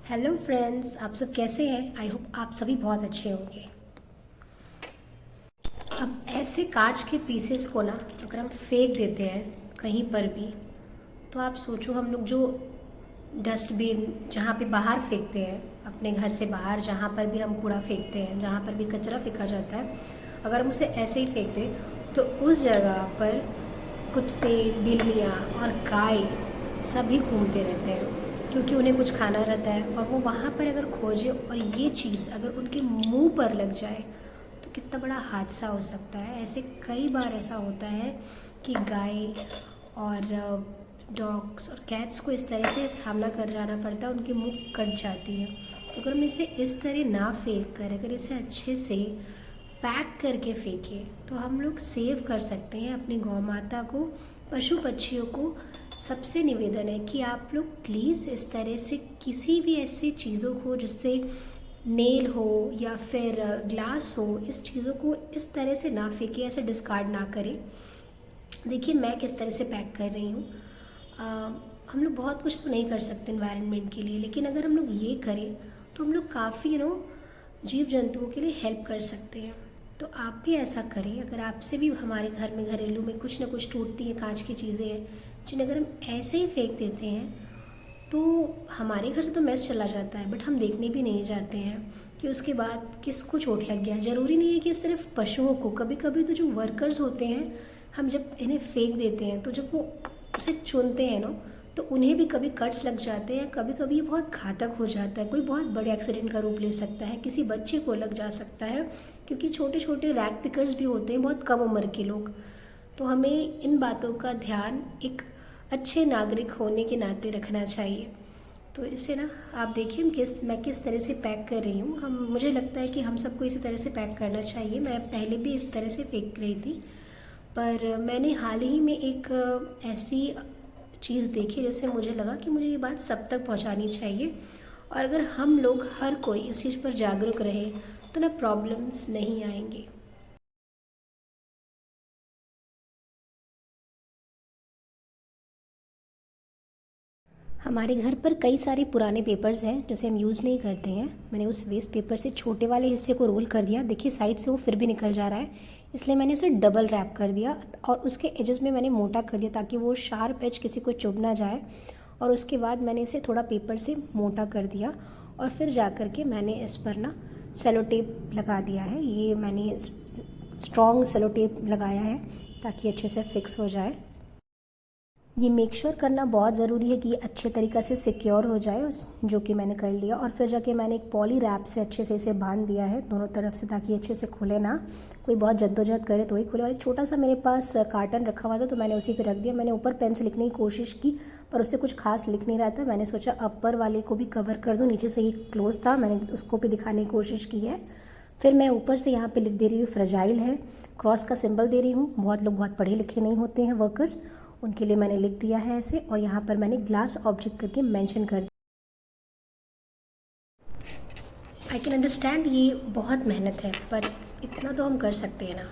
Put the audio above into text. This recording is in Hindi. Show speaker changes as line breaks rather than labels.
हेलो फ्रेंड्स, आप सब कैसे हैं। आई होप आप सभी बहुत अच्छे होंगे। अब ऐसे कांच के पीसेस को ना अगर हम फेंक देते हैं कहीं पर भी, तो आप सोचो हम लोग जो डस्टबिन जहाँ पे बाहर फेंकते हैं, अपने घर से बाहर जहाँ पर भी हम कूड़ा फेंकते हैं, जहाँ पर भी कचरा फेंका जाता है, अगर हम उसे ऐसे ही फेंक दें तो उस जगह पर कुत्ते, बिल्लियाँ और गाय सभी घूमते रहते हैं, क्योंकि उन्हें कुछ खाना रहता है। और वो वहाँ पर अगर खोजे और ये चीज़ अगर उनके मुंह पर लग जाए तो कितना बड़ा हादसा हो सकता है। ऐसे कई बार ऐसा होता है कि गाय और डॉग्स और कैट्स को इस तरह से सामना कर जाना पड़ता है, उनके मुंह कट जाती है। तो अगर हम इसे इस तरह ना फेंक कर अगर इसे अच्छे से पैक करके फेंकें तो हम लोग सेव कर सकते हैं अपनी गौ माता को, पशु पक्षियों को। सबसे निवेदन है कि आप लोग प्लीज़ इस तरह से किसी भी ऐसी चीज़ों को जिससे नेल हो या फिर ग्लास हो, इस चीज़ों को इस तरह से ना फेंकें, ऐसे डिस्कार्ड ना करें। देखिए मैं किस तरह से पैक कर रही हूँ। हम लोग बहुत कुछ तो नहीं कर सकते इन्वायरमेंट के लिए, लेकिन अगर हम लोग ये करें तो हम लोग काफ़ी जीव जंतुओं के लिए हेल्प कर सकते हैं। तो आप भी ऐसा करें। अगर आपसे भी हमारे घर में घरेलू में कुछ ना कुछ टूटती हैं, कांच की चीज़ें हैं जिन्हें अगर हम ऐसे ही फेंक देते हैं तो हमारे घर से तो मैस चला जाता है, बट हम देखने भी नहीं जाते हैं कि उसके बाद किसको चोट लग गया। ज़रूरी नहीं है कि सिर्फ पशुओं को, कभी कभी तो जो वर्कर्स होते हैं, हम जब इन्हें फेंक देते हैं तो जब वो उसे चुनते हैं ना, तो उन्हें भी कभी कट्स लग जाते हैं। कभी कभी ये बहुत घातक हो जाता है, कोई बहुत बड़े एक्सीडेंट का रूप ले सकता है, किसी बच्चे को लग जा सकता है, क्योंकि छोटे छोटे रैग पिकर्स भी होते हैं, बहुत कम उम्र के लोग। तो हमें इन बातों का ध्यान एक अच्छे नागरिक होने के नाते रखना चाहिए। तो इससे ना आप देखिए मैं किस तरह से पैक कर रही हूँ। हम मुझे लगता है कि हम सबको इसी तरह से पैक करना चाहिए। मैं पहले भी इस तरह से फेंक रही थी, पर मैंने हाल ही में एक ऐसी चीज़ देखी जिससे मुझे लगा कि मुझे ये बात सब तक पहुँचानी चाहिए। और अगर हम लोग हर कोई इस चीज़ पर जागरूक रहे तो ना प्रॉब्लम्स नहीं आएंगी। हमारे घर पर कई सारे पुराने पेपर्स हैं जिसे हम यूज़ नहीं करते हैं। मैंने उस वेस्ट पेपर से छोटे वाले हिस्से को रोल कर दिया। देखिए साइड से वो फिर भी निकल जा रहा है, इसलिए मैंने उसे डबल रैप कर दिया और उसके एजेस में मैंने मोटा कर दिया ताकि वो शार्प एज किसी को चुभ ना जाए। और उसके बाद मैंने इसे थोड़ा पेपर से मोटा कर दिया और फिर जा कर के मैंने इस पर ना सेलो टेप लगा दिया है। ये मैंने स्ट्रॉन्ग सेलो टेप लगाया है ताकि अच्छे से फिक्स हो जाए। ये मेक श्योर करना बहुत ज़रूरी है कि ये अच्छे तरीक़े से सिक्योर हो जाए, जो कि मैंने कर लिया। और फिर जाके मैंने एक पॉली रैप से अच्छे से इसे बांध दिया है दोनों तरफ से, ताकि अच्छे से खुले ना। कोई बहुत जद्दोजहद करे तो ही खुले। और एक छोटा सा मेरे पास कार्टन रखा हुआ था तो मैंने उसी पे रख दिया। मैंने ऊपर पेन से लिखने की कोशिश की पर उससे कुछ खास लिख नहीं रहा था। मैंने सोचा अपर वाले को भी कवर कर दूँ, नीचे से ही क्लोज था, मैंने उसको भी दिखाने की कोशिश की है। फिर मैं ऊपर से यहाँ पे लिख दे रही हूँ फ्रेजाइल है, क्रॉस का सिंबल दे रही हूँ। बहुत लोग बहुत पढ़े लिखे नहीं होते हैं वर्कर्स, उनके लिए मैंने लिख दिया है ऐसे। और यहाँ पर मैंने ग्लास ऑब्जेक्ट करके मेंशन कर दिया। आई कैन अंडरस्टैंड ये बहुत मेहनत है, पर इतना तो हम कर सकते हैं ना।